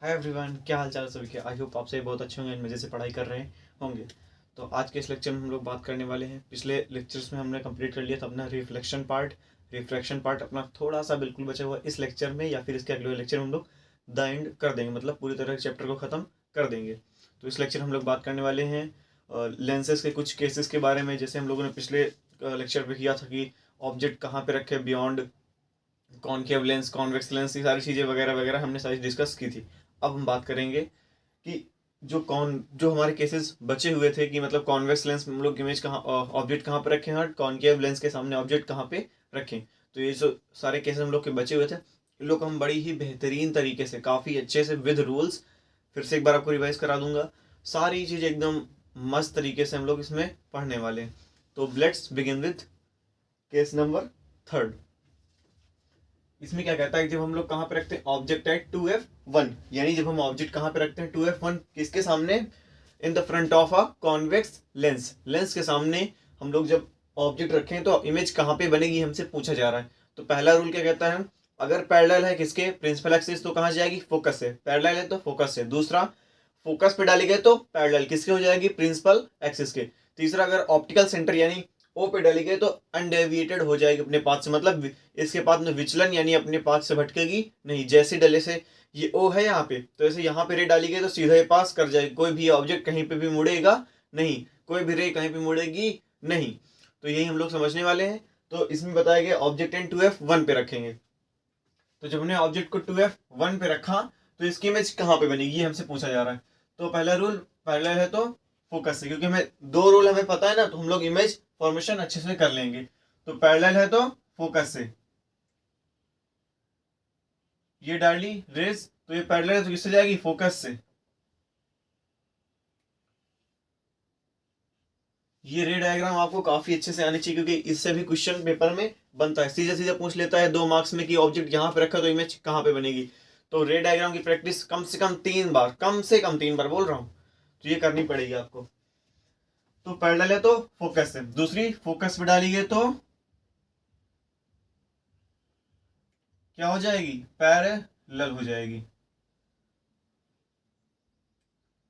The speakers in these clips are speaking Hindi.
हाय एवरीवन, क्या हाल चाल सभी के। आई होप आप सभी बहुत अच्छे होंगे, मज़े से पढ़ाई कर रहे होंगे। तो आज के इस लेक्चर में हम लोग बात करने वाले हैं। पिछले लेक्चर्स में हमने कंप्लीट कर लिया था अपना रिफ्लेक्शन पार्ट अपना थोड़ा सा बिल्कुल बचा हुआ इस लेक्चर में, या फिर इसके अगले लेक्चर में हम लोग द एंड कर देंगे, मतलब पूरी तरह चैप्टर को ख़त्म कर देंगे। तो इस लेक्चर हम लोग बात करने वाले हैं लेंसेज के कुछ केसेस के बारे में। जैसे हम लोगों ने पिछले लेक्चर पे किया था कि ऑब्जेक्ट कहाँ पे रखे beyond concave lens, convex lens, ये सारी चीज़ें वगैरह वगैरह हमने सारी डिस्कस की थी। अब हम बात करेंगे कि जो हमारे केसेस बचे हुए थे कि मतलब कॉन्वेक्स लेंस में हम लोग इमेज कहाँ ऑब्जेक्ट कहाँ पे रखें और कॉनकेव लेंस के सामने ऑब्जेक्ट कहाँ पे रखें। तो ये जो सारे केसेस हम लोग के बचे हुए थे, इन लोग हम बड़ी ही बेहतरीन तरीके से, काफ़ी अच्छे से, विद रूल्स फिर से एक बार आपको रिवाइज करा दूंगा। सारी चीज़ें एकदम मस्त तरीके से हम लोग इसमें पढ़ने वाले हैं। तो let's begin with case number 3। इसमें क्या कहता है, जब हम लोग कहाँ पे रखते हैं ऑब्जेक्ट एट 2f1, यानी जब हम ऑब्जेक्ट कहाँ पे रखते हैं 2f1 किसके सामने, in the front of a convex lens के सामने हम लोग जब ऑब्जेक्ट रखें तो इमेज कहाँ पे बनेगी हमसे पूछा जा रहा है। तो पहला रूल क्या कहता है, अगर पैरेलल है किसके, प्रिंसिपल एक्सिस, तो कहाँ जाएगी, फोकस से। पैरेलल है तो फोकस से। दूसरा, फोकस पे डाली गई तो पैरेलल किसके हो जाएगी, प्रिंसिपल एक्सिस के। तीसरा, अगर ऑप्टिकल सेंटर यानी ओ पे डाली गई तो अनडेविएटेड हो जाएगी अपने पाथ से, मतलब इसके पाथ में विचलन यानी अपने पाथ से भटकेगी नहीं। जैसे डले से ये ओ है यहाँ पे, तो ऐसे यहाँ पे रे डाली गई तो सीधा ही पास कर जाएगी, कोई भी ऑब्जेक्ट कहीं पे भी मुड़ेगा नहीं, कोई भी रे कहीं पे मुड़ेगी नहीं। तो यही हम लोग समझने वाले हैं। तो इसमें बताया गया ऑब्जेक्ट एंड 2f1 पे रखेंगे। तो जब हमने ऑब्जेक्ट को 2f1 पे रखा तो इसकी इमेज कहाँ पे बनेगी, ये हमसे पूछा जा रहा है। तो पहला रूल, पैरेलल है तो फोकस से, क्योंकि हमें दो रूल हमें पता है ना, तो हम लोग इमेज फॉर्मेशन अच्छे से कर लेंगे। तो पैरेलल है तो फोकस से, ये डाली रेज, तो ये पैरेलल है तो किससे जाएगी, फोकस से। ये रे डायग्राम आपको काफी अच्छे से आनी चाहिए, क्योंकि इससे भी क्वेश्चन पेपर में बनता है, सीधा सीधा पूछ लेता है 2 मार्क्स में कि ऑब्जेक्ट यहाँ पे रखा तो इमेज कहाँ पे बनेगी। तो रे डायग्राम की प्रैक्टिस कम से कम 3 बार, कम से कम 3 बार बोल रहा हूँ, तो ये करनी पड़ेगी आपको। तो पैरेलल है तो फोकस है। दूसरी, फोकस पे डाली गई तो क्या हो जाएगी, पैरेलल हो जाएगी।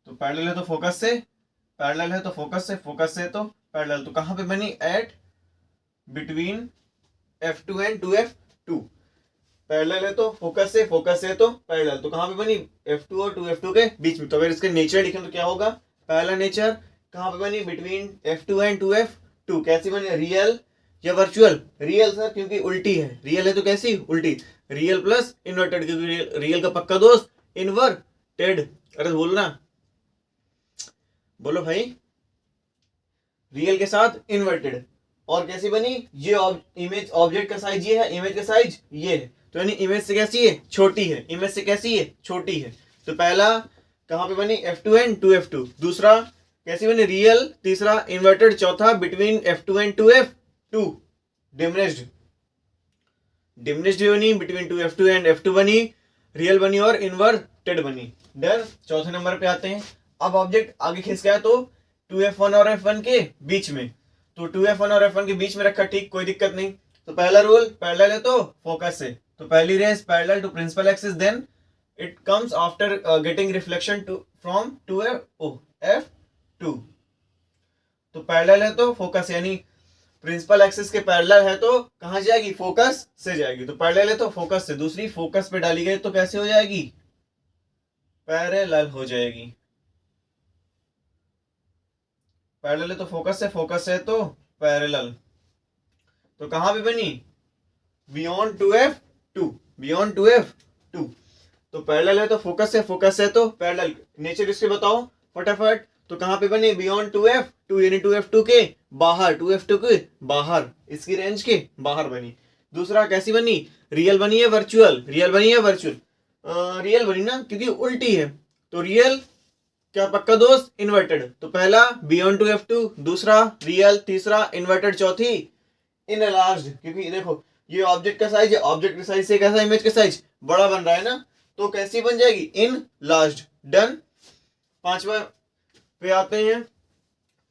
तो पैरेलल है तो फोकस से, पैरेलल है तो फोकस से, फोकस से तो पैरेलल। तो कहां पे बनी, eight between f2 and 2f2। Parallel है तो फोकस से, फोकस से तो पैरेलल, तो कहां पे बनी, f2 और 2f2 के बीच में। तो अगर इसके नेचर लिखें तो क्या होगा, पहला नेचर कहां पे बनी, बिटवीन f2 एंड 2f2। कैसी बनी, रियल या वर्चुअल, रियल सर, क्योंकि उल्टी है, रियल है तो कैसी, उल्टी। रियल प्लस इन्वर्टेड, क्योंकि रियल का पक्का दोस्त इनवर्टेड। अरे बोलना, बोलो भाई, रियल के साथ इन्वर्टेड। और कैसी बनी, ये इमेज, ऑब्जेक्ट का साइज ये है, इमेज का साइज ये है, तो यानी इमेज से कैसी है, छोटी है, इमेज से कैसी है, छोटी है। तो पहला कहां पे बनी, f2 एंड 2f2। दूसरा कैसी बनी, रियल। तीसरा इन्वर्टेड। चौथा between f2 and 2f2, diminished, diminished बनी, बिटवीन 2f2 एंड f2 बनी, रियल बनी और इन्वर्टेड बनी। डन। चौथे नंबर पे आते हैं। अब ऑब्जेक्ट आगे खिंच गया तो 2f1 और f1 के बीच में, तो 2f1 और f1 के बीच में रखा, ठीक, कोई दिक्कत नहीं। तो पहला रूल, पैरेलल है तो फोकस से, तो पहली rays parallel to principal axis, then it comes after getting reflection to from 2f2। तो पैरेलल है तो फोकस, यानी प्रिंसिपल एक्सिस के पैरेलल है तो कहां जाएगी, फोकस से जाएगी। तो पैरेलल है तो फोकस से। दूसरी, फोकस पे डाली गई तो कैसे हो जाएगी, पैरेलल हो जाएगी। पैरेलल है तो फोकस से, फोकस है तो पैरेलल। तो कहां पे बनी, बियॉन्ड 2f2, बियॉन्ड 2f2। तो पैरेलल है तो फोकस है, फोकस है तो पैरेलल। नेचर इसके बताओ फटाफट। तो कहां पे बनी, बियॉन्ड 2f2 यानी 2f2 के बाहर, 2f2 के बाहर, इसकी रेंज के बाहर बनी। दूसरा कैसी बनी, रियल बनी है वर्चुअल, रियल बनी है वर्चुअल, रियल बनी ना, क्योंकि उल्टी है। तो रियल क्या पक्का दोस्त, इन्वर्टेड। तो पहला बियॉन्ड 2f2, दूसरा रियल, तीसरा इन्वर्टेड, चौथी इनलार्ज्ड, क्योंकि देखो ये ऑब्जेक्ट का साइज है, ऑब्जेक्ट के साइज से कैसा इमेज का साइज बड़ा बन रहा है ना, तो कैसी बन जाएगी, इन लार्ज। डन। पांचवा पे आते हैं।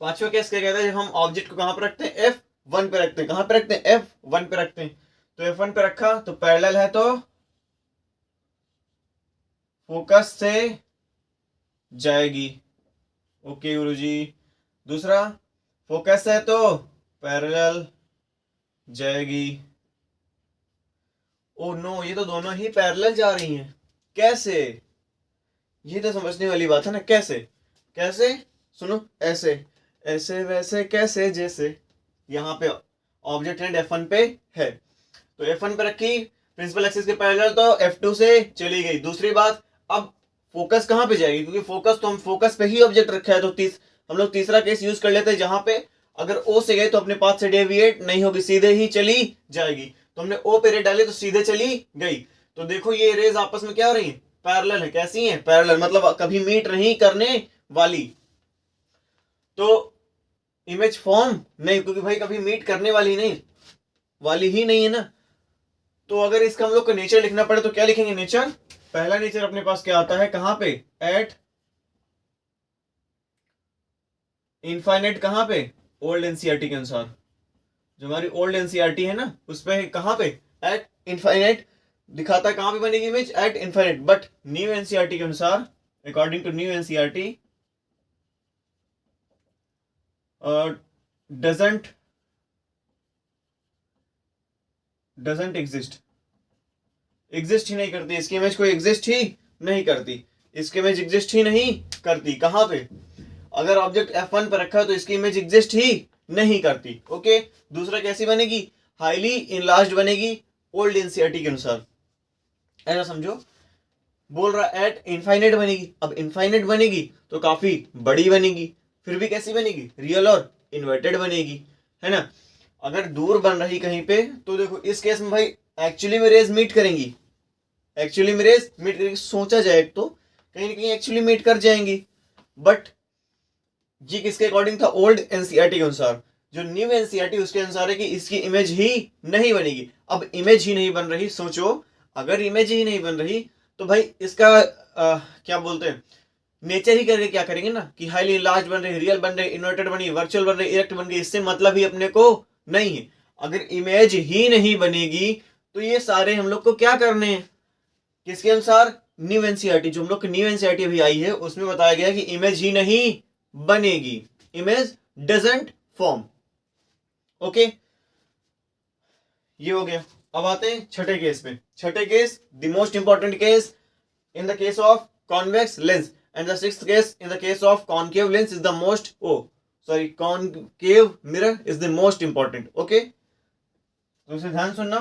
पांचवा केस क्या कहता है, जब हम ऑब्जेक्ट को कहां पर रखते हैं, f1 पे रखते हैं। कहां पे रखते हैं, f1 पे रखते हैं। तो f1 पे रखा तो पैरेलल है तो फोकस से जाएगी। ओके गुरुजी। दूसरा, फोकस है तो पैरेलल जाएगी। ओ नो, ये तो दोनों ही पैरेलल जा रही हैं। कैसे? ये तो समझने वाली बात है ना। कैसे? कैसे? सुनो, ऐसे ऐसे वैसे कैसे, जैसे यहाँ पे ऑब्जेक्ट हैंड F1 पे है तो F1 पे रखी, प्रिंसिपल एक्सिस के पैरेलल, तो F2 से चली गई। दूसरी बात, अब फोकस कहाँ पे जाएगी? क्योंकि फोकस तो हम फोकस पे ही ऑब्जेक्ट रखा है, तो हम लोग तीसरा केस यूज कर लेते हैं जहां पे अगर O से गए तो अपने पाथ से डेविएट नहीं होगी, सीधे ही चली जाएगी। तो हमने O पे रे डाले तो सीधे चली गई। तो देखो ये रेज आपस में क्या हो रही है? पैरेलल है। कैसी है? पैरेलल, मतलब कभी मीट नहीं करने वाली। तो इमेज फॉर्म नहीं, क्योंकि भाई कभी मीट करने वाली नहीं, वाली ही नहीं है ना। तो अगर इसका हम लोग को नेचर लिखना पड़े तो क्या लिखेंगे? नेचर। पहला नेचर अपने पास क्या आता है? कहां पे? Eight infinite. कहां पे? ओल्ड एनसीईआरटी के अनुसार, जो हमारी ओल्ड एनसीईआरटी है ना, उस पे कहां पे? एट इनफाइनाइट दिखाता है। कहां पे बनेगी image? At infinite. But new NCERT के अनुसार, according to new NCERT, doesn't exist. Exist ही नहीं करती इसकी इमेज, कोई एग्जिस्ट ही नहीं करती। इसकी इमेज एग्जिस्ट ही नहीं करती। कहां पे? अगर ऑब्जेक्ट F1 पर रखा है तो इसकी इमेज एग्जिस्ट ही नहीं करती। ओके। दूसरा कैसी बनेगी? हाईली इनलार्ज्ड बनेगी ओल्ड एनसीईआरटी के अनुसार। ऐसा समझो, बोल रहा एट इनफाइनाइट बनेगी। अब इनफाइनाइट बनेगी तो काफी बड़ी बनेगी। फिर भी कैसी बनेगी? रियल और इन्वर्टेड बनेगी, है ना। अगर दूर बन रही कहीं पे तो देखो इस केस में भाई एक्चुअली में रेज मीट करेंगी। एक्चुअली में रेज मीट करेंगी, सोचा जाए तो कहीं ना कहीं एक्चुअली मीट कर जाएंगी। बट ये किसके अकॉर्डिंग था? ओल्ड एनसीईआरटी के अनुसार। जो न्यू एनसीईआरटी उसके अनुसार है कि इसकी इमेज ही नहीं बनेगी। अब इमेज ही नहीं बन रही, सोचो अगर इमेज ही नहीं बन रही तो भाई इसका क्या बोलते हैं, नेचर ही करके क्या करेंगे ना, कि हाईली लार्ज बन रही, रियल बन रही, इन्वर्टेड बनी, वर्चुअल बन रही, इरेक्ट बन गई, इससे मतलब ही अपने को नहीं है। अगर इमेज ही नहीं बनेगी तो ये सारे हम लोग को क्या करने हैं? किसके अनुसार? New NCERT. जो हम लोग की न्यू एनसीईआरटी अभी आई है उसमें बताया गया कि इमेज ही नहीं बनेगी, इमेज डजंट फॉर्म। ओके, ये हो गया। अब आते हैं छठे केस पे। छठे case, the most important case in the case of convex lens, and the sixth case in the case of concave lens is the most concave mirror is the most important. Okay, तो इसे ध्यान सुनना।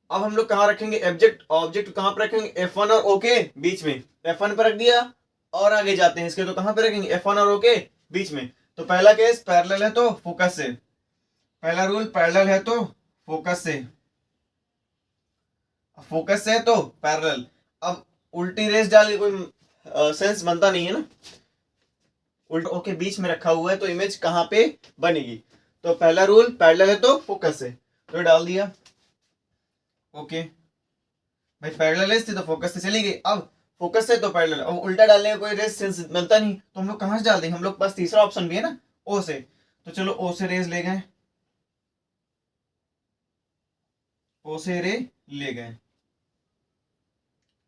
अब हम लोग कहां रखेंगे ऑब्जेक्ट कहां पर रखेंगे? F1 और O के बीच में। F1 पर रख दिया और आगे जाते हैं इसके, तो कहां पर रखेंगे? F1 और O के बीच में। तो पहला केस पैरेलल है तो फोकस से, पहला रूल पैरेलल है तो फोकस से, फोकस से तो पैरेलल। अब उल्टी रेस डाल के कोई सेंस बनता नहीं है ना। उल्टा O के बीच में रखा हुआ है तो इमेज कहां पे बनेगी? तो पहला रूल पैरेलल है तो फोकस से, तो डाल दिया। ओके भाई, पैरेलल रेस थी तो फोकस से चली गई। अब फोकस से तो पैरेलल, अब उल्टा डालने का कोई रेस सेंस बनता नहीं, तो हम लोग कहां से डाल देंगे? हम लोग पास तीसरा ऑप्शन भी है ना, O से। तो चलो O से रेस ले गए, O से रे ले गए।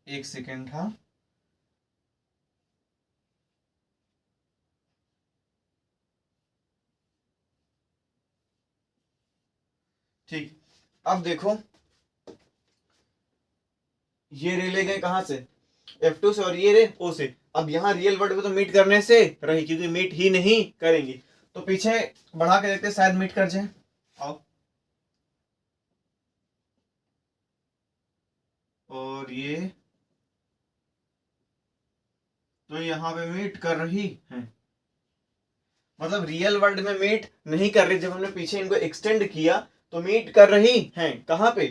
एक सेकेंड था। ठीक, अब देखो ये रे ले गए कहां से? F2 से, और ये रे O से। अब यहाँ रियल वर्ल्ड में तो मीट करने से रही, क्योंकि मीट ही नहीं करेंगी। तो पीछे बढ़ा के देखते शायद मीट कर जाए। आओ, और ये तो यहाँ पे मीट कर रही है, मतलब रियल वर्ल्ड में मीट नहीं कर रही। जब हमने पीछे इनको एक्सटेंड किया तो मीट कर रही हैं। कहां पे?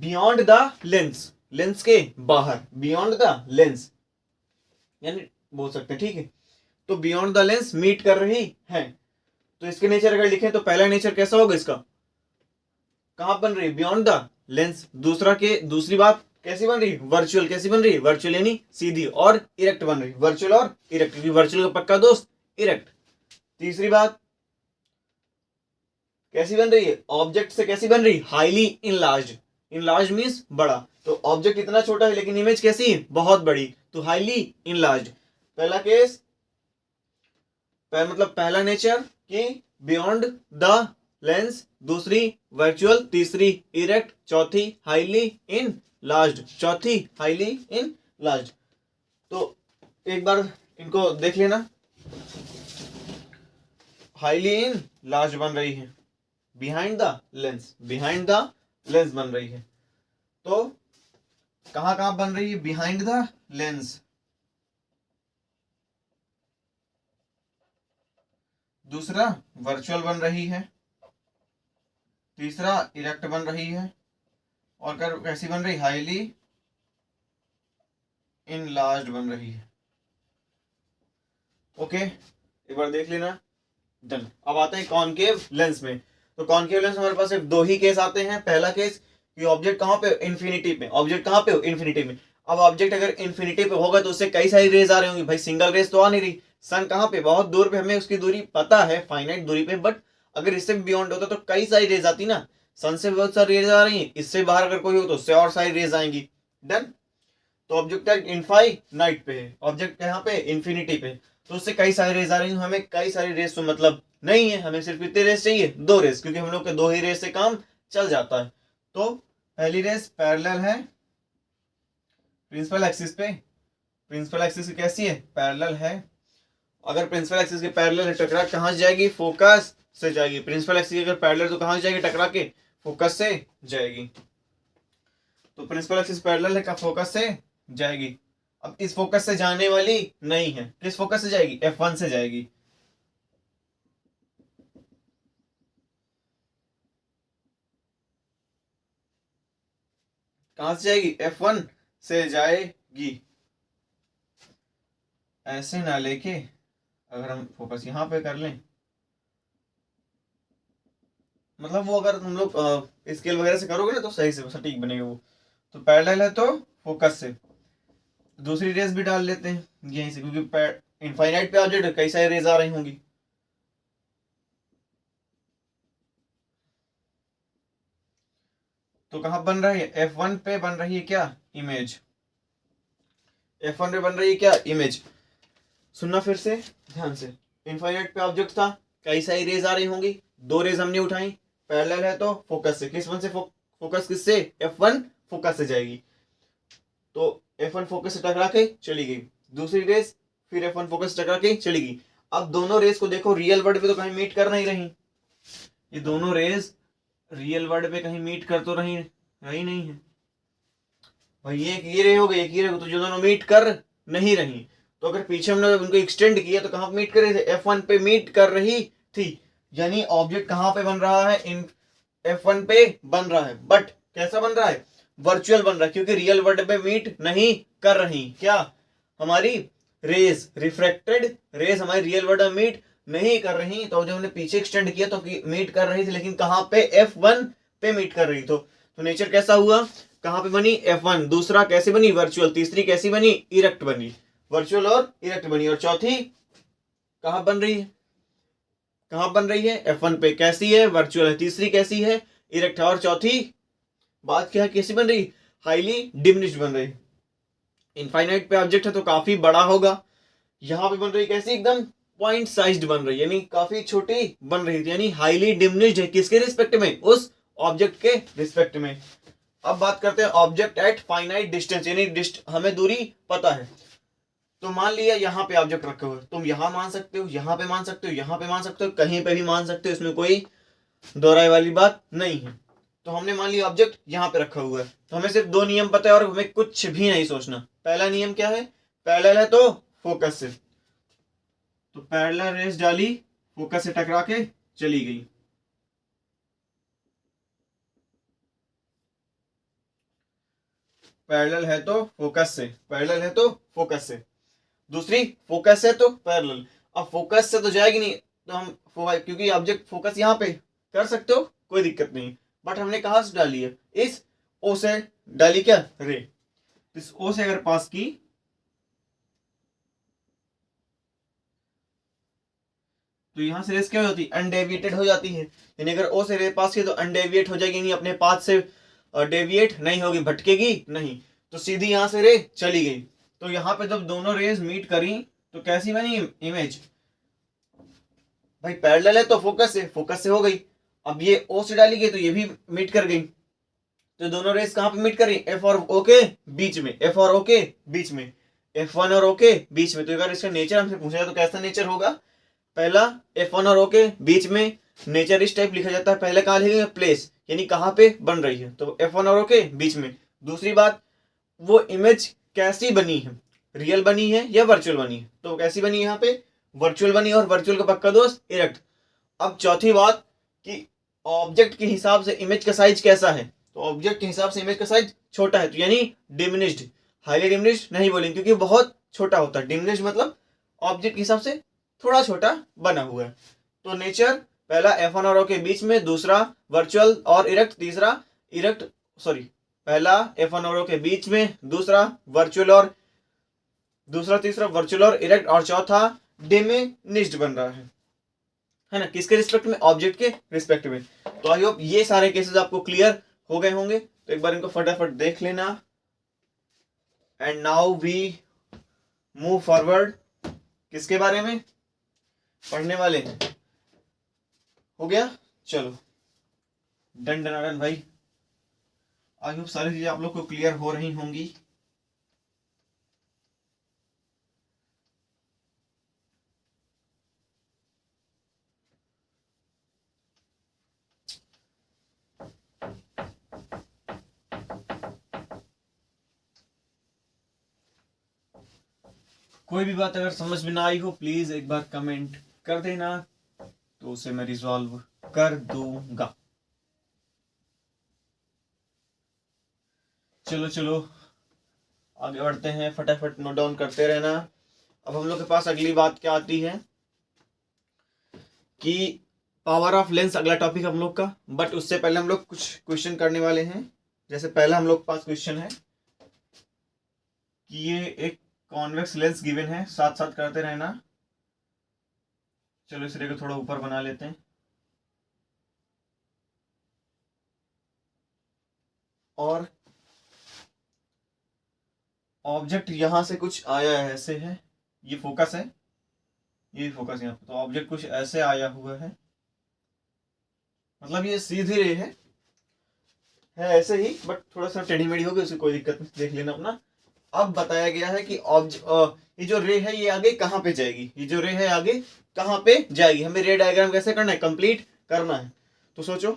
बियॉन्ड द लेंस, लेंस के बाहर, बियॉन्ड द लेंस यानी बोल सकते हैं, ठीक है। तो बियॉन्ड द लेंस मीट कर रही है। तो इसके नेचर अगर लिखें तो पहला नेचर कैसा होगा इसका? कहां बन रही? Beyond the lens. दूसरी बात कैसी बन रही? वर्चुअल। कैसी बन रही? वर्चुअल यानी सीधी, और इरेक्ट बन रही, वर्चुअल और इरेक्ट, क्योंकि वर्चुअल का पक्का दोस्त इरेक्ट। तीसरी बात कैसी बन रही है? ऑब्जेक्ट से कैसी बन रही? Highly enlarged. इनलार्ज मीन्स बड़ा, तो ऑब्जेक्ट इतना छोटा है लेकिन इमेज कैसी है, बहुत बड़ी, तो हाईली इनलार्ज। पहला केस, मतलब पहला नेचर कि बियॉन्ड द लेंस, दूसरी वर्चुअल, तीसरी इरेक्ट, चौथी हाईली इन लार्ज, चौथी हाईली इन लार्ज। तो एक बार इनको देख लेना, हाईली इन लार्ज बन रही है, behind the lens, behind the lens बन रही है। तो कहां कहां बन रही है, बिहाइंड द लेंस, दूसरा वर्चुअल बन रही है, तीसरा इरेक्ट बन रही है, और कैसी बन रही, हाईली इनलार्ज्ड बन रही है। ओके, एक बार देख लेना, डन। अब आते हैं कॉनकेव लेंस में। तो कॉनकेव लेंस हमारे पास सिर्फ दो ही केस आते हैं। पहला केस कि ऑब्जेक्ट कहां पे, इन्फिनिटी पे, ऑब्जेक्ट कहां पे हो, इन्फिनिटी में। अब ऑब्जेक्ट अगर इन्फिनिटी पे होगा तो उससे कई सारी रेज आ रही होंगी, भाई सिंगल रेज तो आ नहीं रही। सन कहां पे, बहुत दूर पे, हमें उसकी दूरी पता है, फाइनाइट दूरी पे, बट अगर इससे बियॉन्ड होता तो कई सारी रेज आती ना। सन से बहुत सारी रेज आ रही है, इससे बाहर अगर कोई हो तो उससे और सारी रेज आएंगी। डन। तो ऑब्जेक्ट इनफाइनाइट पे है, ऑब्जेक्ट यहाँ पे इन्फिनिटी पे, तो उससे कई सारी रेज आ रही है, हमें कई सारी रेज तो मतलब नहीं है, हमें सिर्फ कितने रेज चाहिए, दो रेज, क्योंकि हम लोग के दो ही रेज से काम चल जाता है। तो पहली रेज पैरेलल है प्रिंसिपल एक्सिस पे, प्रिंसिपल एक्सिस कैसी है, पैरेलल है। अगर प्रिंसिपल एक्सिस के पैरेलल है, टकरा कहां से जाएगी, फोकस से जाएगी। प्रिंसिपल एक्सिस अगर पैरेलल तो कहां से जाएगी, टकरा के फोकस से जाएगी। तो प्रिंसिपल एक्सिस पैरेलल है का फोकस से जाएगी। अब इस फोकस से जाने वाली नहीं है, किस फोकस से जाएगी, F1 से जाएगी। कहां से जाएगी, F1 से जाएगी। ऐसे ना लेके अगर हम फोकस यहां पे कर लें, मतलब वो अगर तुम लोग स्केल वगैरह से करोगे ना तो सही से सटीक बनेगा वो। तो पैरेलल है तो फोकस से, दूसरी रेस भी डाल लेते हैं यहीं से, क्योंकि इनफाइनाइट पे ऑब्जेक्ट कई सारी रेज आ रही होंगी। तो कहां बन रही है, F1 पे बन रही है क्या, इमेज, F1 पे बन रही है क्या, इमेज। सुनना फिर से ध्यान से, इनफाइनाइट पे ऑब्जेक्ट था, कई सारी रेज आ रही होंगी, दो रेज हमने उठाई, पैरेलल है तो फोकस से, किस वन से फोकस किससे, F1 फोकस से जाएगी। तो F1 फोकस से टकरा के चली गई, दूसरी रेस फिर F1 फोकस से टकरा के चली गई। अब दोनों रेस को देखो, रियल वर्ल्ड पे तो कहीं मीट कर नहीं रही, ये दोनों रेस रियल वर्ल्ड पे कहीं मीट कर तो रही नहीं है भाई, ये रे हो गई, एक ये रे, तो जो दोनों मीट कर नहीं रही। तो अगर पीछे हमने उनको एक्सटेंड किया तो कहां मीट कर रहे थे, F1 पे मीट कर रही थी, यानी ऑब्जेक्ट कहां पे बन रहा है, इन F1 पे बन रहा है, बट कैसा बन रहा है, वर्चुअल बन रहा है, क्योंकि रियल वर्ल्ड पे मीट नहीं कर रही, क्या हमारी रेस, रिफ्रेक्टेड रेस हमारी रियल वर्ल्ड में मीट नहीं कर रही। तो जब हमने पीछे एक्सटेंड किया तो मीट कर रही थी, लेकिन कहां पे, F1 पे मीट कर रही। तो नेचर कैसा हुआ, कहां पे बनी, F1, दूसरा कैसे बनी, वर्चुअल, तीसरी कैसी बनी, इरेक्ट बनी, वर्चुअल और इरेक्ट बनी, और चौथी कहां बन रही है, कहां बन रही है, F1 पे कैसी है, वर्चुअल है, तीसरी कैसी है, इरेक्ट है, और चौथी बात क्या है, कैसी बन रही, हाईली डिमिनिश्ड बन रही। इनफाइनाइट पे ऑब्जेक्ट है तो काफी बड़ा होगा, यहां पे बन रही कैसी, एकदम पॉइंट साइज्ड बन रही है, यानी काफी छोटी बन रही थी, यानी हाईली डिमिनिश्ड है, किसके रिस्पेक्ट में, उस ऑब्जेक्ट के रिस्पेक्ट में। अब बात करते हैं ऑब्जेक्ट एट फाइनाइट डिस्टेंस, यानी हमें दूरी पता है। तो मान लिया यहाँ पे ऑब्जेक्ट रखे हुए, तुम यहां मान सकते हो, यहां पे मान सकते हो, यहां पे मान सकते हो, कहीं पे भी मान सकते हो, इसमें कोई दोहराई वाली बात नहीं है। तो हमने मान लिया ऑब्जेक्ट यहाँ पे रखा हुआ है, तो हमें सिर्फ दो नियम पता है और हमें कुछ भी नहीं सोचना। पहला नियम क्या है, पैरेलल है तो फोकस से, तो पैरेलल रेस डाली, फोकस से टकरा के चली गई। पैरेलल है तो फोकस से, पैरेलल है तो फोकस से, दूसरी फोकस है तो पैरेलल। अब फोकस से तो जाएगी नहीं, तो हम क्योंकि ऑब्जेक्ट फोकस यहाँ पे कर सकते हो, कोई दिक्कत नहीं, बट हमने कहा से डाली है, इस ओ से डाली क्या, रे, इस ओ से अगर पास की तो यहां से रेस क्या हो जाती है, अनडेविएटेड हो जाती है, यानी अगर ओ से रे पास की तो अनडेविएट हो जाएगी, यानी अपने पाथ से और डेविएट नहीं होगी, भटकेगी नहीं, तो सीधी यहाँ से रे चली गई। तो यहाँ पे जब दोनों रेज मीट करी तो कैसी बनी इमेज, भाई पैरेलल है तो फोकस से हो गई। अब ये ओ से डाली गई तो ये भी मीट कर गई, तो दोनों रेस कहाँ पे मीट कर रही, एफ और ओ के बीच में, एफ और ओ के बीच में, F1 और O के बीच में। तो अगर इसका नेचर हमसे पूछा जाए तो कैसा नेचर होगा, पहला F1 और O के बीच में नेचर इस टाइप लिखा जाता है, पहले कहाँ लिखेंगे प्लेस, यानी कहाँ पे बन रही है, तो F1 और O के बीच में। दूसरी बात, वो इमेज कैसी बनी है, रियल बनी है या वर्चुअल बनी है, तो कैसी बनी यहाँ पे वर्चुअल बनी, और वर्चुअल का पक्का दोस्त इरेक्ट। अब चौथी बात कि ऑब्जेक्ट के हिसाब से इमेज का साइज कैसा है, तो ऑब्जेक्ट के हिसाब से इमेज का साइज छोटा है, तो यानी डिमिनिश्ड, हाईली डिमिनिश्ड नहीं बोलेंगे क्योंकि बहुत छोटा होता है। डिमिनिश्ड मतलब ऑब्जेक्ट के हिसाब से थोड़ा छोटा बना हुआ है। तो नेचर पहला F1 और O के बीच में, दूसरा वर्चुअल और इरेक्ट, तीसरा इरेक्ट सॉरी पहला F1 और O के बीच में, दूसरा वर्चुअल और तीसरा वर्चुअल और इरेक्ट, और चौथा डिमिनिश्ड बन रहा है ना, किसके रिस्पेक्ट में, ऑब्जेक्ट के रिस्पेक्ट में। तो आई होप ये सारे केसेस आपको क्लियर हो गए होंगे, तो एक बार इनको फटाफट देख लेना। And now we move forward, किसके बारे में पढ़ने वाले हैं, हो गया, चलो डन डन भाई। आई होप सारी चीजें आप लोग को क्लियर हो रही होंगी। कोई भी बात अगर समझ में ना आई हो प्लीज एक बार कमेंट कर देना, तो उसे मैं रिजॉल्व कर दूंगा। चलो चलो आगे बढ़ते हैं, फटाफट नोट डाउन करते रहना। अब हम लोग के पास अगली बात क्या आती है कि पावर ऑफ लेंस अगला टॉपिक हम लोग का, बट उससे पहले हम लोग कुछ क्वेश्चन करने वाले हैं। जैसे पहला हम लोग के पास क्वेश्चन है कि ये एक कॉन्वेक्स लेंस गिवन है, साथ साथ करते रहना। चलो इस रे को थोड़ा ऊपर बना लेते हैं, और ऑब्जेक्ट यहां से कुछ आया है, ऐसे है, ये फोकस है, ये फोकस यहाँ पे, तो ऑब्जेक्ट कुछ ऐसे आया हुआ है, मतलब ये सीधी रे है ऐसे ही, बट थोड़ा सा टेढ़ी मेढ़ी होगी, उसकी कोई दिक्कत नहीं, देख लेना अपना। अब बताया गया है कि ये जो रे है ये आगे कहाँ पे जाएगी, ये जो रे है आगे कहाँ पे जाएगी, हमें रे डायग्राम कैसे करना है, कंप्लीट करना है। तो सोचो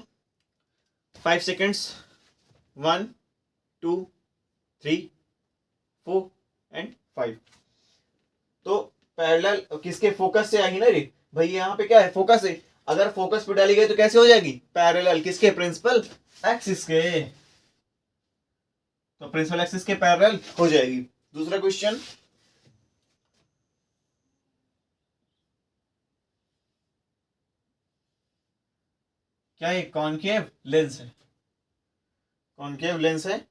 5 सेकेंड्स, 1 2 3 4 एंड 5। तो पैरेलल किसके, फोकस से आई ना रे भाई, यहाँ पे क्या है फोकस है, अगर फोकस पे डाली गई तो कैसे हो जाएगी, पैरेलल किसके, प्रिंसिपल एक्सिस के, तो प्रिंसिपल एक्सिस के पैरेलल हो जाएगी। दूसरा क्वेश्चन, क्या ये कॉनकेव लेंस है, कॉनकेव लेंस है,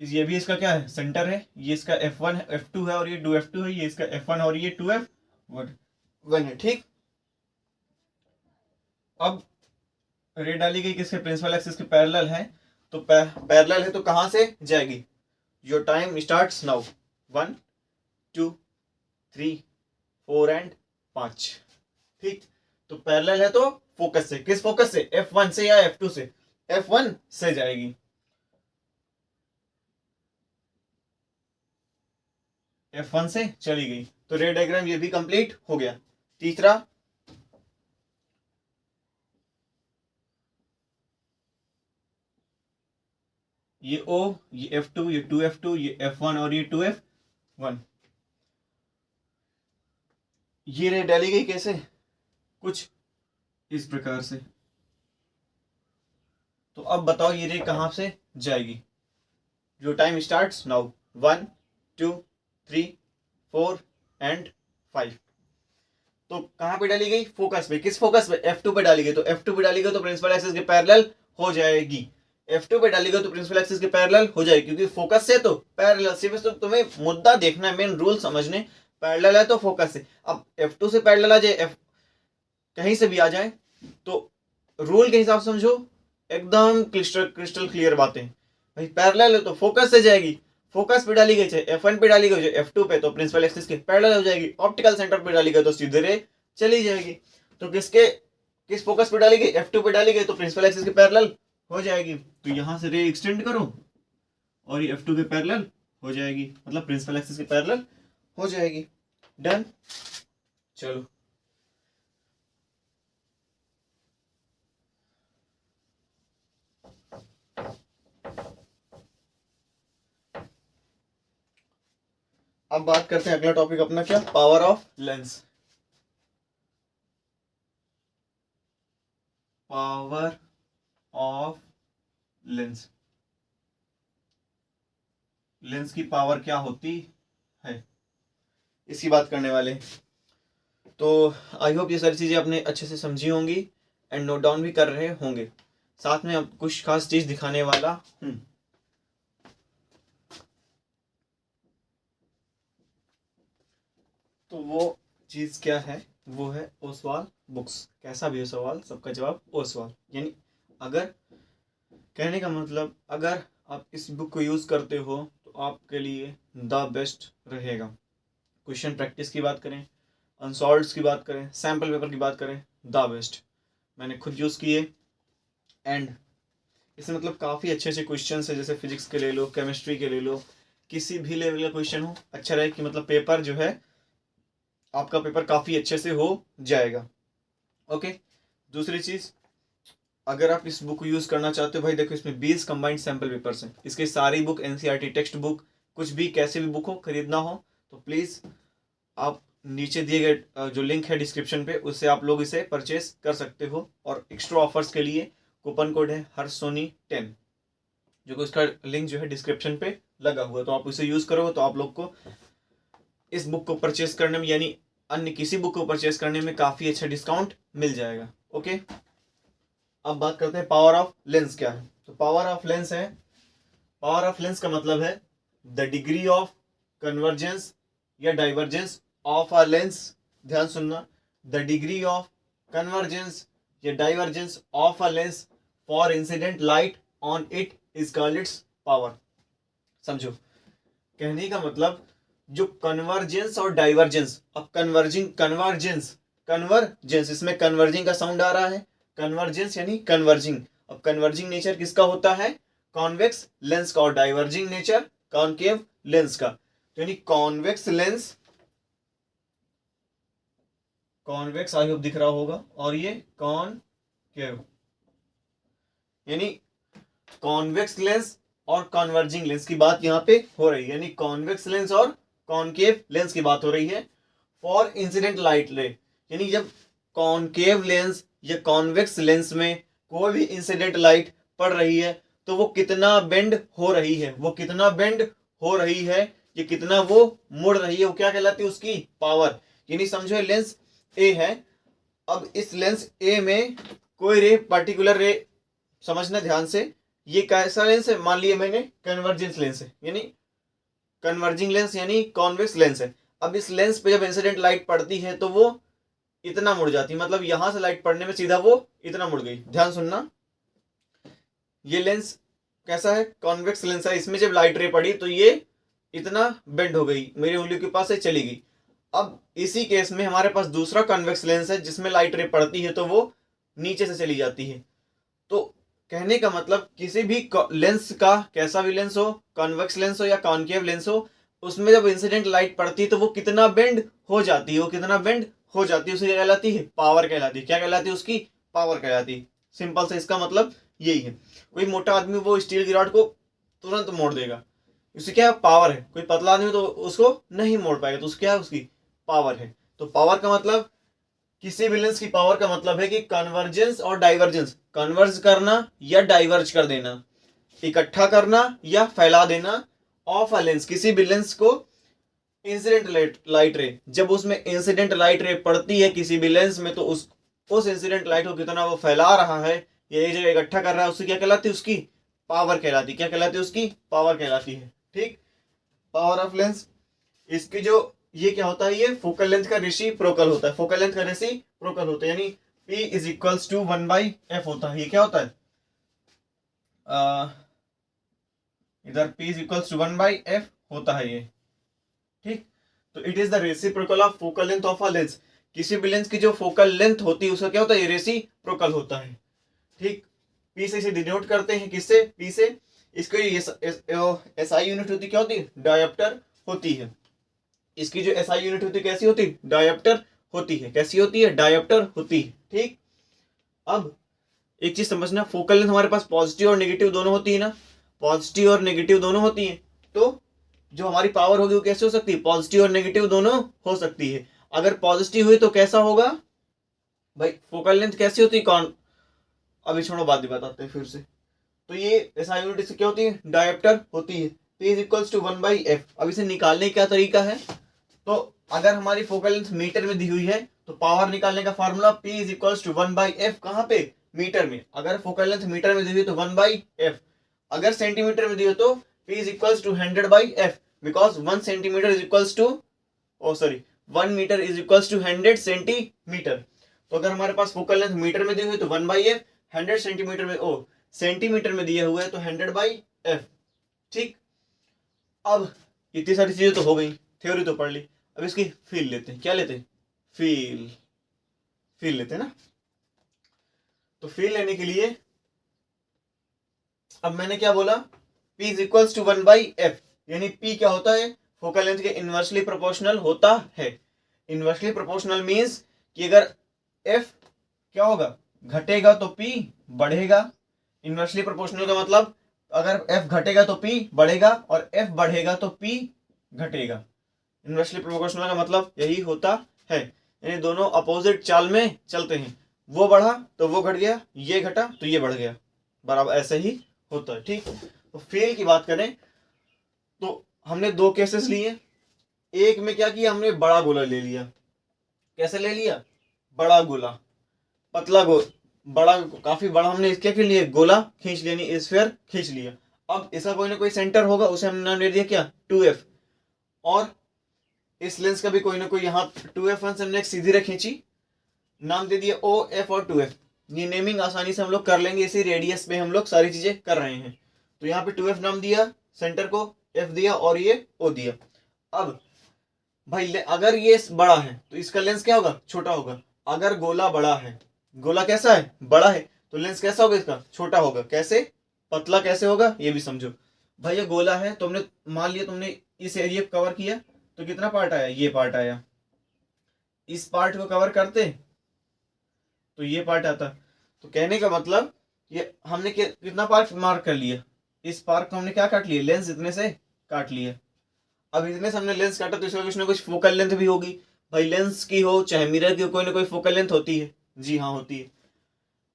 ये भी इसका क्या है सेंटर है, ये इसका F1 F2 है और ये 2F2 है, ये इसका F1 और ये 2F1 है, ठीक। अब रे डाली गई किसके, प्रिंसिपल एक्सिस के पैरेलल है, तो पैरेलल है तो कहां से जाएगी, your time starts now, 1 2 3 4 and 5, ठीक। तो पैरेलल है तो फोकस से, किस फोकस से, F1 से या F2 से, F1 से जाएगी, F1 से चली गई, तो रे डायग्राम ये भी कंप्लीट हो गया। तीसरा, ये O, ये F2, ये 2F2, ये F1 और ये 2F1, ये रे डाली गई कैसे, कुछ इस प्रकार से। तो अब बताओ ये रे कहां से जाएगी, जो टाइम स्टार्ट्स नाउ, 1 2 3 4 एंड 5। तो कहां पे डाली गई, फोकस पे, किस फोकस पे, F2 पे डाली गई, तो F2 पे डाली गई तो प्रिंसिपल एक्सिस के पैरेलल हो जाएगी, F2 पे डाली गई तो प्रिंसिपल एक्सिस के पैरेलल हो जाएगी, क्योंकि फोकस से तो पैरेलल, सिर्फ तो तुम्हें मुद्दा देखना है, मेन रूल समझने, पैरेलल है तो फोकस से। अब F2 से पैरेलल आ जाए, कहीं से भी आ जाए, तो रूल के हिसाब से समझो, एकदम क्रिस्टल क्रिस्टल क्लियर बातें। भाई पैरेलल है तो फोकस से जाएगी, फोकस पे डाली गई चाहे F1 पे डाली गई चाहे F2 पे, तो प्रिंसिपल एक्सिस के पैरेलल हो जाएगी। ऑप्टिकल सेंटर पे डाली गई तो सीधे रे चली जाएगी। तो किस फोकस पे डाली गई, F2 पे डाली गई तो प्रिंसिपल एक्सिस के पैरेलल हो जाएगी। तो यहां से रे एक्सटेंड करो और ये F2 के पैरेलल हो जाएगी, मतलब प्रिंसिपल एक्सिस के पैरेलल हो जाएगी। डन। चलो अब बात करते हैं अगला टॉपिक अपना क्या, power of lens. Power of lens, lens की पावर क्या होती है, इसकी बात करने वाले। तो आई होप ये सारी चीजें आपने अच्छे से समझी होंगी एंड नोट डाउन भी कर रहे होंगे। साथ में अब कुछ खास चीज दिखाने वाला हूं। तो वो चीज क्या है, वो है ओसवाल बुक्स। कैसा भी हो सवाल, सबका जवाब ओसवाल। यानी अगर कहने का मतलब, अगर आप इस बुक को यूज करते हो तो आपके लिए द बेस्ट रहेगा। क्वेश्चन प्रैक्टिस की बात करें, अनसॉल्व्ड की बात करें, सैम्पल पेपर की बात करें, द बेस्ट। मैंने खुद यूज किए एंड इसमें मतलब काफ़ी अच्छे अच्छे क्वेश्चन है, जैसे फिजिक्स के ले लो, केमिस्ट्री के ले लो, किसी भी लेवल का क्वेश्चन हो, अच्छा रहे कि मतलब पेपर जो है आपका पेपर काफ़ी अच्छे से हो जाएगा। ओके। दूसरी चीज़, अगर आप इस बुक को यूज़ करना चाहते हो, भाई देखो इसमें 20 कंबाइंड सैम्पल पेपर्स हैं। इसकी सारी बुक एनसीईआरटी टेक्स्ट बुक, कुछ भी कैसे भी बुक हो, खरीदना हो तो प्लीज़ आप नीचे दिए गए जो लिंक है डिस्क्रिप्शन पे, उससे आप लोग इसे परचेस कर सकते हो। और एक्स्ट्रा ऑफर्स के लिए कूपन कोड है हर्षसोनी10, जो कि उसका लिंक जो है डिस्क्रिप्शन पे लगा हुआ है। तो आप उसे यूज़ करोगे तो आप लोग को इस बुक को परचेस करने में, यानी अन्य किसी बुक को परचेस करने में काफ़ी अच्छा डिस्काउंट मिल जाएगा। ओके। अब बात करते हैं पावर ऑफ लेंस क्या है। तो पावर ऑफ लेंस है, पावर ऑफ लेंस का मतलब है द डिग्री ऑफ कन्वर्जेंस या डाइवर्जेंस ऑफ अ लेंस। ध्यान सुनना, द डिग्री ऑफ कन्वर्जेंस या divergence of a lens for incident light on it is called its power. समझो, कहने का मतलब जो कन्वर्जेंस और डाइवर्जेंस, अब कन्वर्जेंस इसमें कन्वर्जिंग का साउंड आ रहा है, कन्वर्जेंस यानी कन्वर्जिंग। अब कन्वर्जिंग नेचर किसका होता है, कॉन्वेक्स लेंस का, और डाइवर्जिंग नेचर कॉनकेव लेंस का। यानी convex lens, convex I hope दिख रहा होगा, और ये कॉनकेव, यानी कॉन्वेक्स लेंस और कन्वर्जिंग लेंस की बात यहाँ पे हो रही है। यानी कॉन्वेक्स लेंस और कॉनकेव लेंस की बात हो रही है फॉर इंसिडेंट लाइट रे। यानी जब कॉनकेव लेंस या कॉन्वेक्स लेंस में कोई भी इंसिडेंट लाइट पड़ रही है तो वो कितना बेंड हो रही है, वो कितना बेंड हो रही है, ये कितना वो मुड़ रही है, वो क्या कहलाती है, उसकी पावर। यानी समझो लेंस ए है, अब इस लेंस ए में कोई रे, पर्टिकुलर रे, समझना ध्यान से, ये कैसा लेंस है, मान लिया मैंने कन्वर्जेंस लेंस है, यानी कन्वर्जिंग लेंस यानी कॉन्वेक्स लेंस है। अब इस लेंस पे जब इंसिडेंट लाइट पड़ती है तो वो इतना मुड़ जाती है, मतलब यहां से लाइट पड़ने में सीधा वो इतना मुड़ गई। ध्यान सुनना, ये लेंस कैसा है, कॉन्वेक्स लेंस है, इसमें जब लाइट रे पड़ी तो ये इतना बेंड हो गई, मेरी उंगली के पास से चली गई। अब इसी केस में हमारे पास दूसरा कॉन्वेक्स लेंस है जिसमें लाइट रे पड़ती है तो वो नीचे से चली जाती है। तो कहने का मतलब किसी भी लेंस का, कैसा भी लेंस हो, कॉन्वेक्स लेंस हो या कॉनकेव लेंस हो, उसमें जब इंसिडेंट लाइट पड़ती है तो वो कितना बेंड हो जाती है, वो कितना बेंड हो जाती है, उसे क्या कहलाती है, पावर कहलाती है। क्या कहलाती है, उसकी पावर कहलाती है। सिंपल से इसका मतलब यही है। कोई मोटा आदमी वो स्टील की रॉड को तुरंत मोड़ देगा, उसकी क्या पावर है। कोई पतला आदमी तो उसको नहीं मोड़ पाएगा, तो उसकी क्या है, उसकी पावर है। तो पावर का मतलब, किसी भी लेंस की पावर का मतलब है कि कन्वर्जेंस और डाइवर्जेंस, कन्वर्ज करना या डाइवर्ज कर देना, इकट्ठा करना या फैला देना ऑफ अ लेंस, किसी भी लेंस को इंसिडेंट लाइट रे, जब उसमें इंसिडेंट लाइट रे पड़ती है किसी भी लेंस में तो उस इंसिडेंट लाइट को कितना वो फैला रहा है या एक जगह इकट्ठा कर रहा है, उसकी क्या कहलाती है, उसकी पावर कहलाती है। क्या कहलाती है, उसकी पावर कहलाती है। ठीक, पावर ऑफ लेंस। इसकी जो ये क्या होता है, ये फोकल लेंथ का रेसिप्रोकल होता है, फोकल लेंथ का रेसिप्रोकल होता है, यानी P is equals to 1/f होता है। ये क्या होता है, इधर P is equals to 1/f होता है ये, ठीक। तो it is the reciprocal of focal length of a lens. किसी भी लेंस की जो फोकल लेंथ होती है उसका क्या होता है, ये रेसिप्रोकल होता है, ठीक। P से इसे डिनोट करते हैं, किससे, P से। इसको SI यूनिट होती क्या होती है, डायोप्टर होती है। इसकी जो SI यूनिट होती है कैसी होती है, डायोप्टर होती है। कैसी होती है, डायोप्टर होती है, ठीक। अब एक चीज समझना, फोकल लेंथ हमारे पास पॉजिटिव और नेगेटिव दोनों होती है ना, पॉजिटिव और नेगेटिव दोनों होती है। तो जो हमारी पावर होगी वो कैसे हो सकती है, पॉजिटिव और नेगेटिव दोनों हो सकती है। अगर पॉजिटिव हुई तो कैसा होगा भाई, फोकल लेंथ कैसी होती है, कौन, अभी छोड़ो बाद में बताते हैं फिर से। तो ये SI यूनिट से क्या होती है, डायोप्टर होती है। P is equals to 1/f। अब इसे निकालने का तरीका है, तो अगर हमारी फोकल लेंथ मीटर में दी हुई है तो पावर निकालने का formula P is equals to 1/f, कहाँ पे, मीटर में। अगर फोकल लेंथ मीटर में दी हुई तो 1/f, अगर सेंटीमीटर में दी हो तो P is equals to 100/f, because 1 centimetre is equals to, oh sorry, 1 metre is equals to 100 centimetre. तो अगर हमारे पास फोकल लेंथ मीटर में दी हुई तो 1/f, 100 सेंटीमीटर में, ओ सेंटीमीटर में दिया हुआ है तो 100/f, ठीक। अब इतनी सारी चीजें तो हो गई, थ्योरी तो पढ़ ली। अब इसकी फील लेते हैं, क्या लेते हैं, फील लेते हैं ना। तो फील लेने के लिए अब मैंने क्या बोला, P is equals to 1/f, यानी P क्या होता है, फोकल लेंथ के इनवर्सली प्रोपोर्शनल होता है। इनवर्सली प्रोपोर्शनल मींस कि अगर F क्या होगा, घटेगा तो P बढ़ेगा। इनवर्सली प्रोपोर्शनल का मतलब अगर F घटेगा तो P बढ़ेगा और F बढ़ेगा तो P घटेगा। इनवर्सली प्रोपोर्शनल का मतलब यही होता है, यानी दोनों अपोजिट चाल में चलते हैं। वो बढ़ा तो वो घट गया, ये घटा तो ये बढ़ गया, बराबर ऐसे ही होता है, ठीक। तो फेल की बात करें तो हमने दो केसेस लिए। एक में क्या किया, हमने बड़ा गोला ले लिया। कैसे ले लिया, बड़ा गोला, पतला बड़ा, काफी बड़ा हमने क्या के लिए, गोला खींच लिया, यानी स्फीयर खींच लिया। अब इसका कोई ना कोई सेंटर होगा, उसे हमने नाम दे दिया क्या, 2f। और इस लेंस का भी कोई ना कोई यहाँ 2f1 से हमने एक सीधी रेखा खींची, नाम दे दिया OF और 2f। ये नेमिंग आसानी से हम लोग कर लेंगे, इसी रेडियस में हम लोग सारी चीजें कर रहे हैं। तो यहाँ पे 2f नाम दिया, सेंटर को f दिया और ये o दिया। अब भाई अगर ये बड़ा है तो इसका लेंस क्या होगा, छोटा होगा। अगर गोला बड़ा है, गोला कैसा है, बड़ा है, तो लेंस कैसा होगा इसका, छोटा होगा। कैसे, पतला कैसे होगा ये भी समझो। भाई ये गोला है तो हमने मान लिया, तुमने इस एरिया को कवर किया तो कितना पार्ट आया, ये पार्ट आया। इस पार्ट को कवर करते तो ये पार्ट आता। तो कहने का मतलब ये हमने कितना पार्ट मार्क कर लिया, इस पार्ट को हमने क्या काट लिया, लेंस इतने से काट लिया। अब इतने से हमने लेंस काटा तो इसका कुछ ना कुछ फोकल लेंथ भी होगी। भाई लेंस की हो चाहे मिरर की हो, कोई ना कोई फोकल लेंथ होती है, जी हाँ होती है।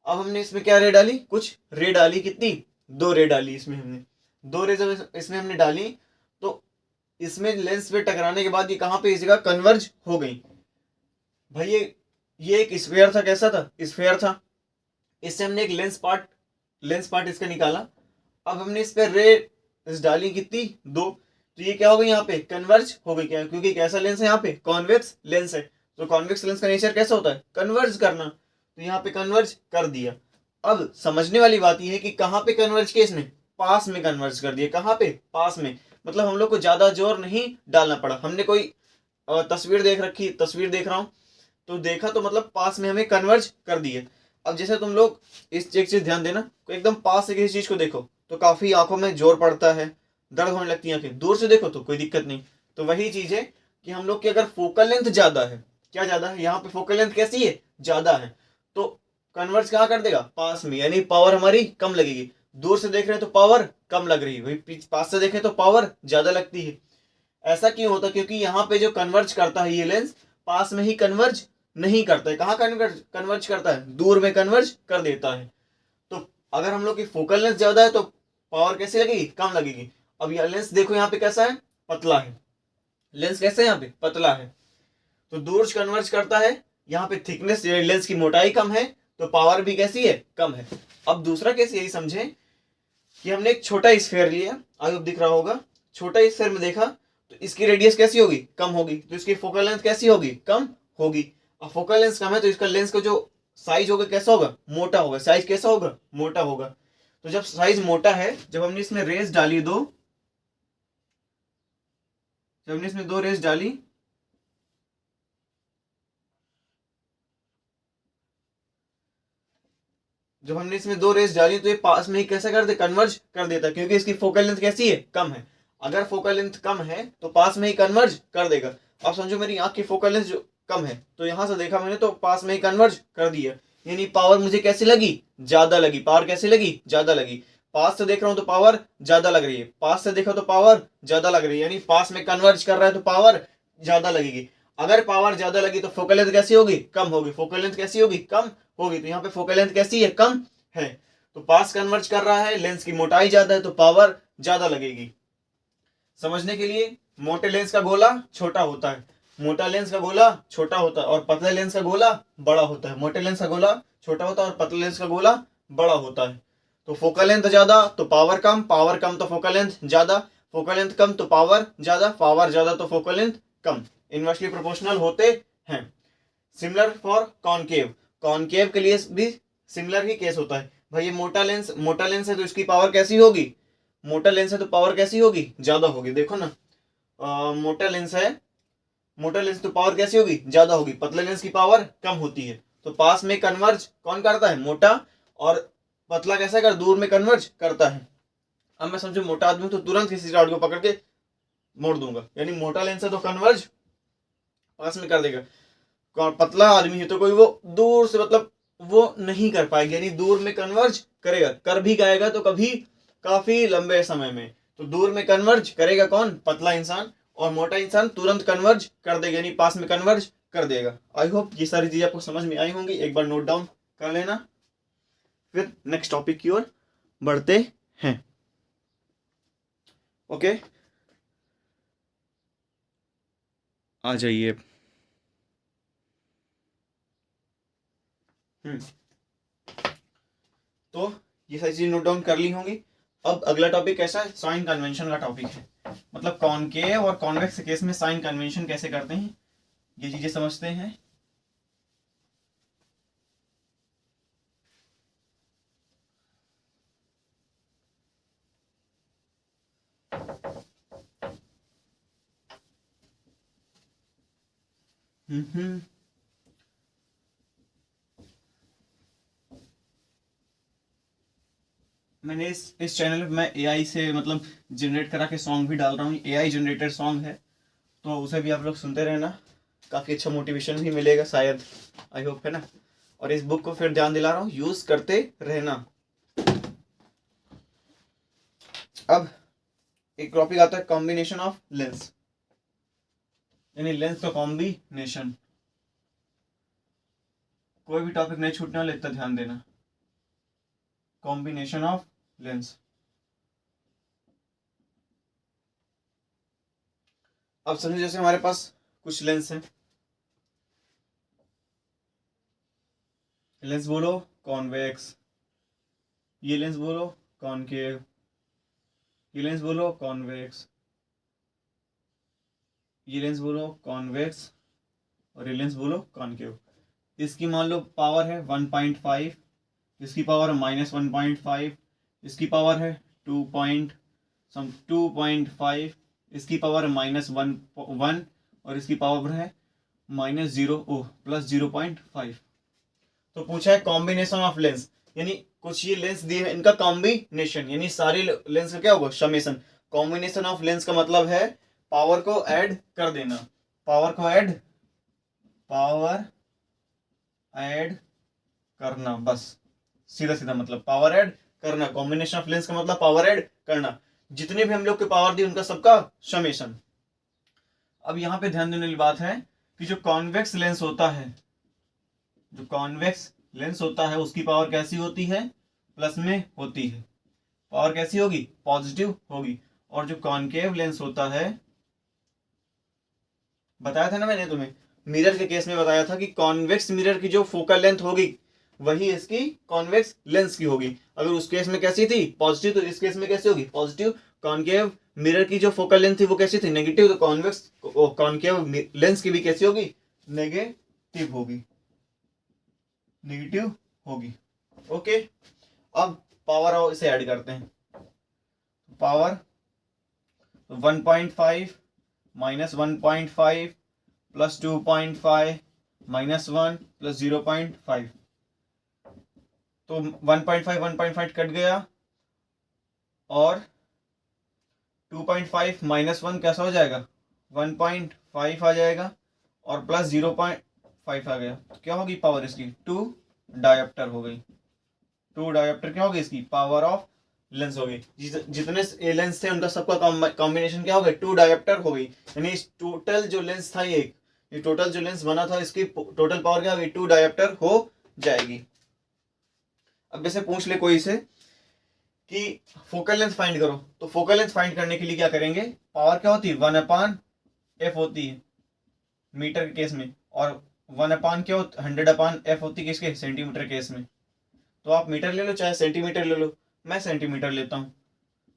अब हमने इसमें क्या रे डाली, कुछ रे डाली, कितनी, 2 रे डाली इसमें हमने। 2 रे जब इसमें हमने डाली तो इसमें लेंस पे टकराने के बाद ये कहाँ पे, इस जगह कन्वर्ज हो गई। भाई ये एक स्फीयर था, कैसा था, स्फीयर था। इससे हमने एक लेंस पार्ट इसका निकाला। अब हमने इस पे रे डाली, कितनी, 2। तो ये क्या हो गई, यहाँ पे कन्वर्ज हो गई। क्या, क्योंकि कैसा लेंस है यहाँ पे, कॉन्वेक्स लेंस है। तो कॉन्वेक्स लेंस का नेचर कैसा होता है, कन्वर्ज करना। तो यहाँ पे कन्वर्ज कर दिया। अब समझने वाली बात यह है कि कहाँ पे कन्वर्ज किया इसने, पास में कन्वर्ज कर दिया। कहाँ पे, पास में। मतलब हम लोग को ज्यादा जोर नहीं डालना पड़ा। हमने कोई तस्वीर देख रहा हूँ तो देखा तो मतलब पास में हमें कन्वर्ज कर दिए। अब जैसे तुम लोग इस एक चीज ध्यान देना, एकदम पास से किसी चीज को देखो तो काफी आंखों में जोर पड़ता है, दर्द होने लगती है आंखें। दूर से देखो तो कोई दिक्कत नहीं। तो वही चीज है कि हम लोग की अगर फोकल लेंथ ज्यादा है, क्या ज्यादा है, यहाँ पे फोकल लेंथ कैसी है, ज्यादा है, तो कन्वर्ज कहाँ कर देगा, पास में, यानी पावर हमारी कम लगेगी। दूर से देख रहे हैं तो पावर कम लग रही है, वही पास से देखें तो पावर ज्यादा लगती है। ऐसा क्यों होता है, क्योंकि यहाँ पे जो कन्वर्ज करता है ये लेंस पास में ही कन्वर्ज नहीं करता है। कहाँ कन्वर्ज करता है, दूर में कन्वर्ज कर देता है। तो अगर हम लोग की फोकल लेंथ ज्यादा है तो पावर कैसे लगेगी, कम लगेगी। अब यह लेंस देखो यहाँ पे कैसा है, पतला है। लेंस कैसे है, यहाँ पे पतला है, तो दूर कन्वर्ज करता है। यहाँ पे थिकनेस, लेंस की मोटाई कम है तो पावर भी कैसी है, कम है। अब दूसरा केस यही समझे कि हमने एक छोटा स्फीयर लिया, आगे दिख रहा होगा, छोटा स्फीयर में देखा तो इसकी रेडियस कैसी होगी, कम होगी, तो इसकी फोकल लेंथ कैसी होगी, कम होगी। अब फोकल लेंथ कम है तो इसका लेंस का जो साइज होगा कैसा होगा, मोटा होगा। साइज कैसा होगा, मोटा होगा। तो जब साइज मोटा है, जब हमने इसमें रेज डाली दो, जब हमने इसमें 2 रेज डाली, जब हमने इसमें 2 रेज डाली तो ये पास में ही कैसे कर दे, कन्वर्ज कर देता, क्योंकि इसकी फोकल लेंथ कैसी है, कम है। अगर फोकल लेंथ कम है तो पास में ही कन्वर्ज कर देगा। अब समझो मेरी आंख की फोकल लेंथ जो कम है, तो यहां से देखा मैंने तो पास में ही कन्वर्ज कर दिया, यानी पावर मुझे कैसी लगी, ज्यादा लगी। पावर कैसी लगी, ज्यादा लगी। पास से देख रहा हूं तो पावर ज्यादा लग रही है, पास से देखा तो पावर ज्यादा लग रही है, यानी पास में कन्वर्ज कर रहा है तो पावर ज्यादा लगेगी। अगर पावर ज्यादा लगी तो फोकल लेंथ कैसी होगी, कम होगी। फोकल लेंथ कैसी होगी, कम होगी। तो यहाँ पे फोकल लेंथ कैसी है, कम है। तो पास कन्वर्ज कर रहा है, लेंस की मोटाई ज्यादा है तो पावर ज्यादा लगेगी। समझने के लिए, मोटे लेंस का गोला छोटा होता है, मोटा लेंस का गोला छोटा होता है, और पतले लेंस का गोला बड़ा होता है। मोटे लेंस का गोला छोटा होता है और पतले लेंस का गोला बड़ा होता है। तो फोकल लेंथ ज्यादा तो पावर कम, पावर कम तो फोकल लेंथ ज्यादा, फोकल लेंथ कम तो पावर ज्यादा, पावर ज्यादा तो फोकल लेंथ कम। इनवर्सली प्रोपोर्शनल होते हैं। सिमिलर फॉर कॉनकेव, कॉनकेव के लिए भी सिमिलर ही केस होता है। भाई ये मोटा लेंस है तो इसकी पावर कैसी होगी, मोटा लेंस है तो पावर कैसी होगी, ज्यादा होगी। देखो ना, मोटा लेंस है, मोटा लेंस तो पावर कैसी होगी, ज्यादा होगी। पतले लेंस की पावर कम होती है। तो पास में कन्वर्ज कौन करता है, मोटा, और पतला कैसा कर, दूर में कन्वर्ज करता है। अब मैं समझो मोटा आदमी तो तुरंत किसी रॉड को पकड़ के मोड़ दूंगा, यानी मोटा लेंस है तो कन्वर्ज पास में कर देगा। पतला आदमी है तो कोई वो दूर से मतलब वो नहीं कर पाएगा, यानी दूर में कन्वर्ज करेगा, कर भी गाएगा तो कभी काफी लंबे समय में। तो दूर में कन्वर्ज करेगा कौन, पतला इंसान, और मोटा इंसान तुरंत कन्वर्ज कर देगा, यानी पास में कन्वर्ज कर देगा। आई होप ये सारी चीजें आपको समझ में आई होंगी, एक बार नोट डाउन कर लेना। फिर नेक्स्ट टॉपिक की ओर बढ़ते हैं। ओके, आ जाइए। तो ये सारी चीजें नोट डाउन कर ली होंगी। अब अगला टॉपिक कैसा है, साइन कन्वेंशन का टॉपिक है। मतलब कॉनकेव और कॉन्वेक्स केस में साइन कन्वेंशन कैसे करते हैं, ये चीजें समझते हैं। मैंने इस चैनल पे मैं एआई से मतलब जनरेट करा के सॉन्ग भी डाल रहा हूँ। एआई जनरेटेड सॉन्ग है, तो उसे भी आप लोग सुनते रहना, काफ़ी अच्छा मोटिवेशन भी मिलेगा शायद, आई होप, है ना। और इस बुक को फिर ध्यान दिला रहा हूँ, यूज करते रहना। अब एक टॉपिक आता है कॉम्बिनेशन ऑफ लेंस, यानी लेंस का कॉम्बिनेशन। कोई भी टॉपिक नहीं छूटने वाला, इतना ध्यान देना। Combination of lens. अब समझो जैसे हमारे पास कुछ लेंस हैं, लेंस बोलो कॉन्वेक्स, ये लेंस बोलो कॉनकेव, ये लेंस बोलो कॉन्वेक्स, ये लेंस बोलो कॉन्वेक्स, और ये लेंस बोलो कॉनकेव। इसकी मान लो पावर है 1.5, इसकी पावर है -1.5, इसकी पावर है 2.5, इसकी पावर है -1, और इसकी पावर है +0.5। तो पूछा है कॉम्बिनेशन ऑफ लेंस, यानी कुछ ये लेंस दिए हैं, इनका कॉम्बिनेशन, यानी सारी लेंस का क्या होगा, समेशन। कॉम्बिनेशन ऑफ लेंस का मतलब है पावर को ऐड कर देना, पावर को पावर ऐड करना, बस सीधा सीधा मतलब पावर ऐड करना। कॉम्बिनेशन ऑफ लेंस का मतलब पावर ऐड करना, जितने भी हम लोग के पावर दी उनका सबका समेशन। अब यहां पे ध्यान देने वाली बात है कि जो कॉन्वेक्स लेंस होता है, जो कॉन्वेक्स लेंस होता है उसकी पावर कैसी होती है, प्लस में होती है। पावर कैसी होगी, पॉजिटिव होगी। और जो कॉनकेव लेंस होता है, बताया था ना मैंने तुम्हें, मिरर के केस में बताया था कि कॉन्वेक्स मिरर की जो फोकल लेंथ होगी वही इसकी कॉन्वेक्स लेंस की होगी। अगर उस केस में कैसी थी, पॉजिटिव, तो इस केस में कैसी होगी, पॉजिटिव। कॉनकेव मिरर की जो फोकल लेंथ थी वो कैसी थी, नेगेटिव, तो कॉन्वेक्स कॉनकेव लेंस की भी कैसी होगी, नेगेटिव होगी, नेगेटिव होगी। ओके, अब पावर आओ इसे ऐड करते हैं, power 1.5 minus 1.5 plus 2.5 minus 1 plus 0.5, तो 1.5 कट गया और 2.5 माइनस 1 कैसा हो जाएगा, 1.5 आ जाएगा और प्लस 0.5 आ गया, तो क्या होगी पावर इसकी 2 डायोप्टर हो गई। 2 डायोप्टर क्या होगी इसकी पावर ऑफ लेंस हो गई। जितने ए लेंस थे उनका सबका कॉम्बिनेशन क्या हो गया 2 डायोप्टर हो गई, यानी इस टोटल जो लेंस था ये टोटल जो लेंस बना था इसकी टोटल पावर क्या होगी 2 डायोप्टर हो जाएगी। अब जैसे पूछ ले कोई से कि फोकल लेंथ फाइंड करो, तो फोकल लेंथ फाइंड करने के लिए क्या करेंगे, पावर क्या होती है 1/f होती है मीटर के केस में, और 1 क्या होता 100/f होती है किसके सेंटीमीटर केस में। तो आप मीटर ले लो चाहे सेंटीमीटर ले लो, मैं सेंटीमीटर लेता हूँ।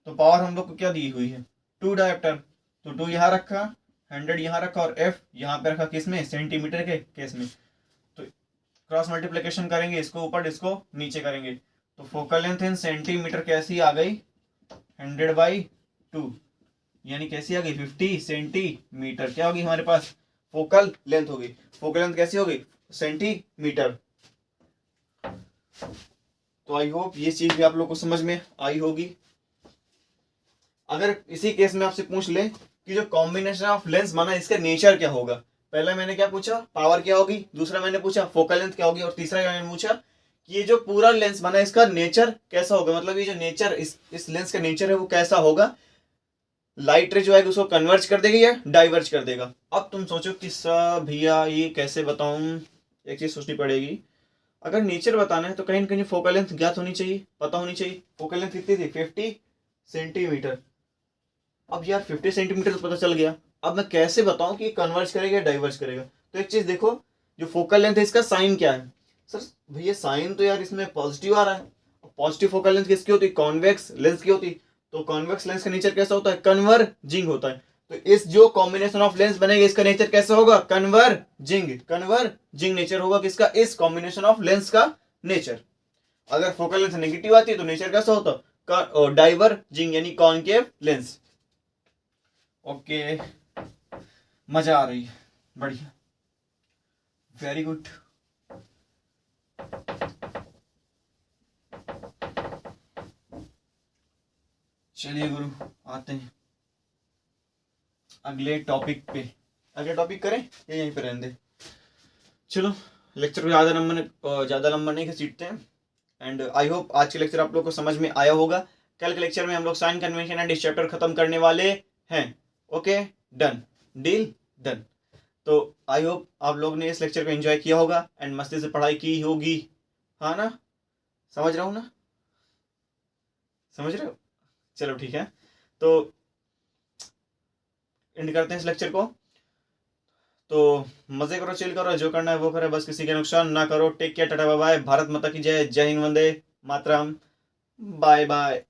तो पावर हम लोग को क्या दी हुई है 2 डायोप्टर, तो 2 यहाँ रखा, 100 यहाँ रखा और f यहाँ पे रखा किस में सेंटीमीटर के केस में। तो क्रॉस मल्टीप्लिकेशन करेंगे, इसको ऊपर इसको नीचे करेंगे, तो फोकल लेंथ इन सेंटीमीटर कैसी आ गई 100/2, यानी कैसी आ गई 50 सेंटीमीटर। क्या होगी हमारे पास फोकल लेंथ होगी। फोकल लेंथ कैसी होगी सेंटीमीटर। तो आई होप ये चीज भी आप लोग को समझ में आई होगी। अगर इसी केस में आपसे पूछ ले कि जो कॉम्बिनेशन ऑफ लेंस बना इसका नेचर क्या होगा, पहला मैंने क्या पूछा पावर क्या होगी, दूसरा मैंने पूछा फोकल लेंथ क्या होगी, और तीसरा मैंने पूछा कि ये जो पूरा लेंस बना इसका नेचर कैसा होगा, मतलब ये जो नेचर इस लेंस का नेचर है वो कैसा होगा, लाइट रे जो है उसको कन्वर्ज कर देगा या डाइवर्ज कर देगा। अब तुम सोचो कि भैया ये कैसे बताऊं, एक चीज सोचनी पड़ेगी। अगर नेचर बताना है तो कहीं ना कहीं फोकल लेंथ ज्ञात होनी चाहिए, पता होनी चाहिए। फोकल लेंथ कितनी थी 50 सेंटीमीटर। अब यार 50 सेंटीमीटर तो पता चल गया, अब मैं कैसे बताऊं कि कन्वर्ज करेगा या डाइवर्ज करेगा। तो एक चीज देखो, जो फोकल लेंथ है इसका साइन क्या है। सर भैया साइन तो यार इसमें पॉजिटिव आ रहा है, पॉजिटिव फोकल लेंथ किसकी होती है कॉन्वेक्स लेंस की होती। तो कॉन्वेक्स लेंस का नेचर कैसा होता है कन्वर्जिंग होता है। तो इस जो कॉम्बिनेशन ऑफ लेंस बनेगा इसका नेचर कैसा होगा कन्वर्जिंग नेचर होगा किसका, इस कॉम्बिनेशन ऑफ लेंस का नेचर। अगर फोकल लेंथ नेगेटिव आती है तो नेचर कैसा होता डाइवर्जिंग यानी कॉन्केव लेंस। ओके मजा आ रही है, बढ़िया, वेरी गुड। चलिए गुरु आते हैं अगले टॉपिक पे। अगले टॉपिक करें या यहीं पे रहने दे। चलो लेक्चर को ज़्यादा लंबा नहीं खींचते हैं। एंड आई होप आज के लेक्चर आप लोग को समझ में आया होगा। कल के लेक्चर में हम लोग साइन कन्वेंशन एंड इस चैप्टर खत्म करने वाले हैं। Okay done, deal done. तो आई होप आप लोग ने इस लेक्चर को एंजॉय किया होगा एंड मस्ती से पढ़ाई की होगी, हाँ ना, समझ रहा हूँ ना, समझ रहे हो। चलो ठीक है, तो एंड करते हैं इस लेक्चर को। तो मजे करो, चिल करो, जो करना है वो करो, बस किसी के नुकसान ना करो। Take care, tata bye bye, Bharat माता की जय, जय हिंद, वंदे मातरम, बाय बाय।